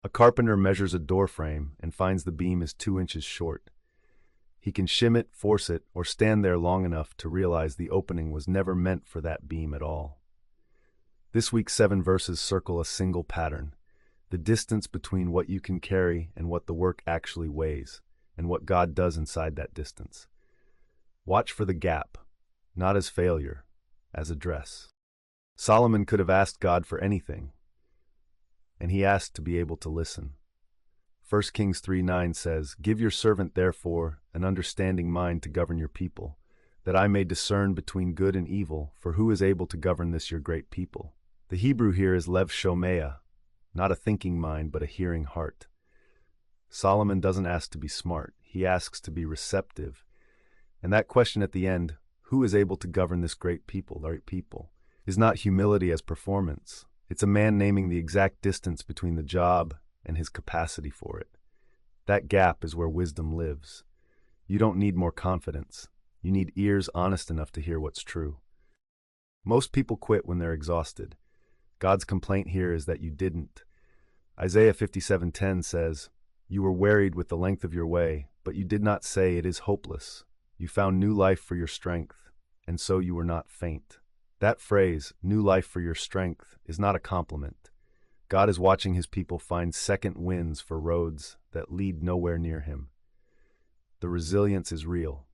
A carpenter measures a door frame and finds the beam is 2 inches short. He can shim it, force it, or stand there long enough to realize the opening was never meant for that beam at all. This week's 7 verses circle a single pattern: the distance between what you can carry and what the work actually weighs, and what God does inside that distance. Watch for the gap, not as failure, as address. Solomon could have asked God for anything, and he asked to be able to listen. 1 Kings 3:9 says, "Give your servant, therefore, an understanding mind to govern your people, that I may discern between good and evil, for who is able to govern this your great people?" The Hebrew here is lev shomeah, not a thinking mind, but a hearing heart. Solomon doesn't ask to be smart, he asks to be receptive. And that question at the end, who is able to govern this great people, is not humility as performance. It's a man naming the exact distance between the job and his capacity for it. That gap is where wisdom lives. You don't need more confidence. You need ears honest enough to hear what's true. Most people quit when they're exhausted. God's complaint here is that you didn't. Isaiah 57:10 says, "You were wearied with the length of your way, but you did not say it is hopeless. You found new life for your strength, and so you were not faint." That phrase, new life for your strength, is not a compliment. God is watching his people find second winds for roads that lead nowhere near him. The resilience is real.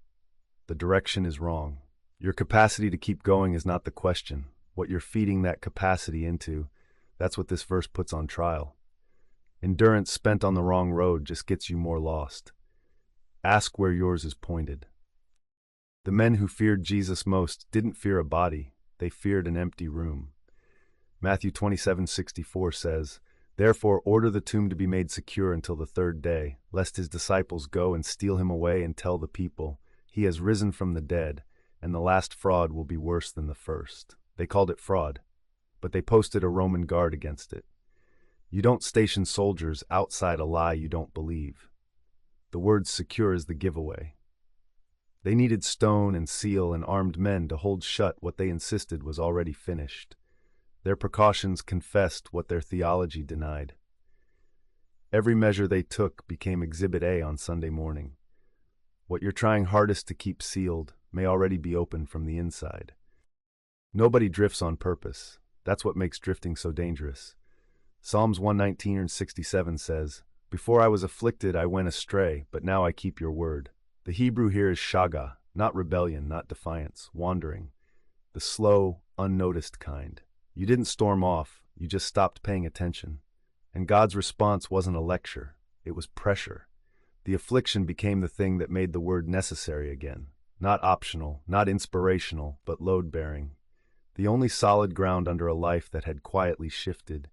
The direction is wrong. Your capacity to keep going is not the question. What you're feeding that capacity into, that's what this verse puts on trial. Endurance spent on the wrong road just gets you more lost. Ask where yours is pointed. The men who feared Jesus most didn't fear a body, they feared an empty room. Matthew 27:64 says, "Therefore order the tomb to be made secure until the 3rd day, lest his disciples go and steal him away and tell the people, 'He has risen from the dead,' and the last fraud will be worse than the first." They called it fraud, but they posted a Roman guard against it. You don't station soldiers outside a lie you don't believe. The word secure is the giveaway. They needed stone and seal and armed men to hold shut what they insisted was already finished. Their precautions confessed what their theology denied. Every measure they took became Exhibit A on Sunday morning. What you're trying hardest to keep sealed may already be open from the inside. Nobody drifts on purpose. That's what makes drifting so dangerous. Psalms 119:67 says, "Before I was afflicted I went astray, but now I keep your word." The Hebrew here is shaga, not rebellion, not defiance, wandering. The slow, unnoticed kind. You didn't storm off, you just stopped paying attention. And God's response wasn't a lecture, it was pressure. The affliction became the thing that made the word necessary again. Not optional, not inspirational, but load-bearing. The only solid ground under a life that had quietly shifted.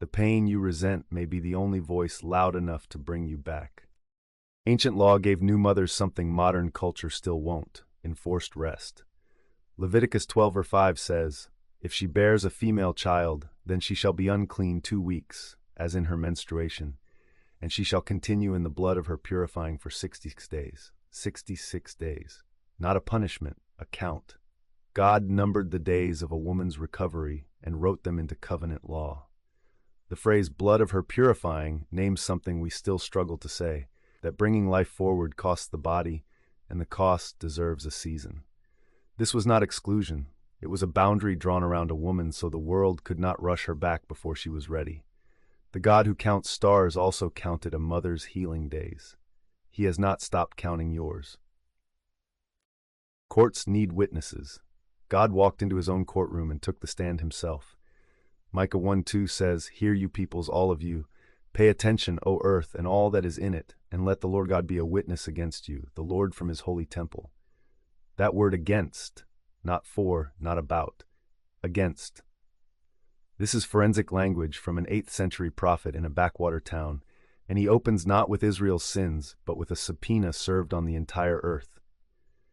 The pain you resent may be the only voice loud enough to bring you back. Ancient law gave new mothers something modern culture still won't: enforced rest. Leviticus 12:5 says, "If she bears a female child, then she shall be unclean 2 weeks, as in her menstruation, and she shall continue in the blood of her purifying for 66 days. 66 days. Not a punishment, a count. God numbered the days of a woman's recovery and wrote them into covenant law. The phrase blood of her purifying names something we still struggle to say, that bringing life forward costs the body, and the cost deserves a season. This was not exclusion. It was a boundary drawn around a woman so the world could not rush her back before she was ready. The God who counts stars also counted a mother's healing days. He has not stopped counting yours. Courts need witnesses. God walked into his own courtroom and took the stand himself. Micah 1:2 says, "Hear you peoples, all of you. Pay attention, O earth, and all that is in it, and let the Lord God be a witness against you, the Lord from his holy temple." That word against, not for, not about. Against. This is forensic language from an 8th century prophet in a backwater town, and he opens not with Israel's sins, but with a subpoena served on the entire earth.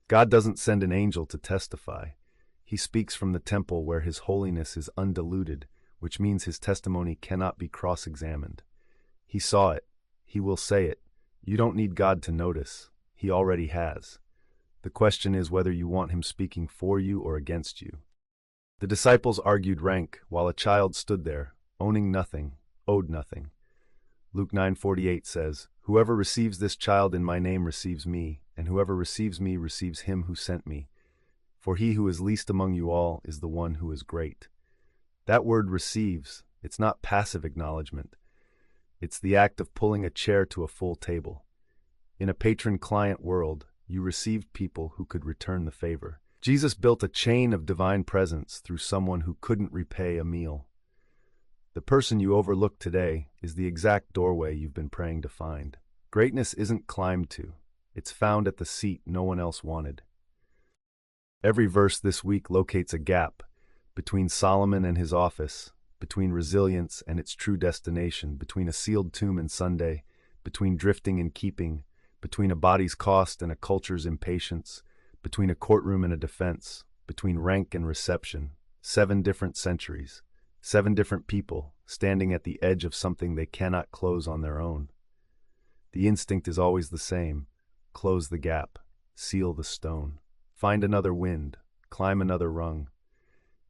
God doesn't send an angel to testify. He speaks from the temple where his holiness is undiluted, which means his testimony cannot be cross-examined. He saw it. He will say it. You don't need God to notice. He already has. The question is whether you want him speaking for you or against you. The disciples argued rank while a child stood there, owning nothing, owed nothing. Luke 9:48 says, "Whoever receives this child in my name receives me, and whoever receives me receives him who sent me. For he who is least among you all is the one who is great." That word receives, it's not passive acknowledgement. It's the act of pulling a chair to a full table. In a patron-client world, you received people who could return the favor. Jesus built a chain of divine presence through someone who couldn't repay a meal. The person you overlook today is the exact doorway you've been praying to find. Greatness isn't climbed to. It's found at the seat no one else wanted. Every verse this week locates a gap between Solomon and his office, between resilience and its true destination, between a sealed tomb and Sunday, between drifting and keeping, between a body's cost and a culture's impatience, between a courtroom and a defense, between rank and reception. 7 different centuries, 7 different people standing at the edge of something they cannot close on their own. The instinct is always the same: close the gap, seal the stone, find another wind, climb another rung.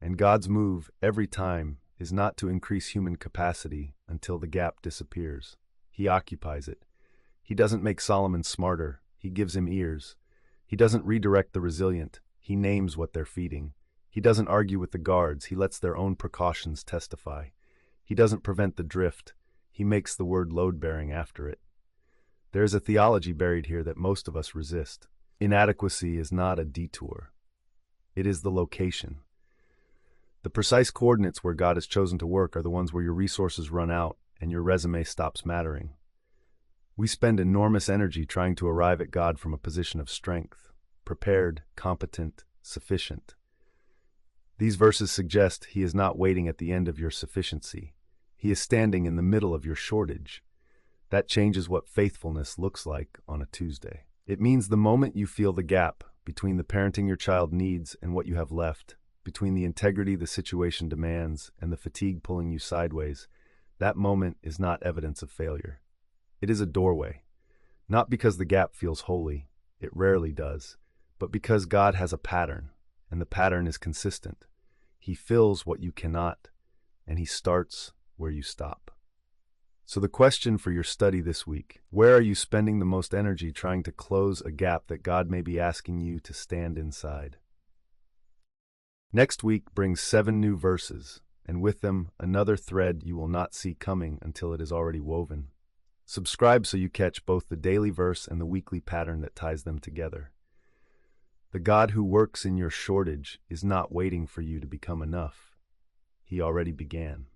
And God's move every time is not to increase human capacity until the gap disappears. He occupies it. He doesn't make Solomon smarter, he gives him ears. He doesn't redirect the resilient, he names what they're feeding. He doesn't argue with the guards, he lets their own precautions testify. He doesn't prevent the drift, he makes the word load-bearing after it. There is a theology buried here that most of us resist. Inadequacy is not a detour. It is the location. The precise coordinates where God has chosen to work are the ones where your resources run out and your resume stops mattering. We spend enormous energy trying to arrive at God from a position of strength, prepared, competent, sufficient. These verses suggest He is not waiting at the end of your sufficiency. He is standing in the middle of your shortage. That changes what faithfulness looks like on a Tuesday. It means the moment you feel the gap between the parenting your child needs and what you have left, between the integrity the situation demands and the fatigue pulling you sideways, that moment is not evidence of failure. It is a doorway, not because the gap feels holy, it rarely does, but because God has a pattern, and the pattern is consistent. He fills what you cannot, and He starts where you stop. So the question for your study this week: where are you spending the most energy trying to close a gap that God may be asking you to stand inside? Next week brings 7 new verses, and with them another thread you will not see coming until it is already woven. Subscribe so you catch both the daily verse and the weekly pattern that ties them together. The God who works in your shortage is not waiting for you to become enough. He already began.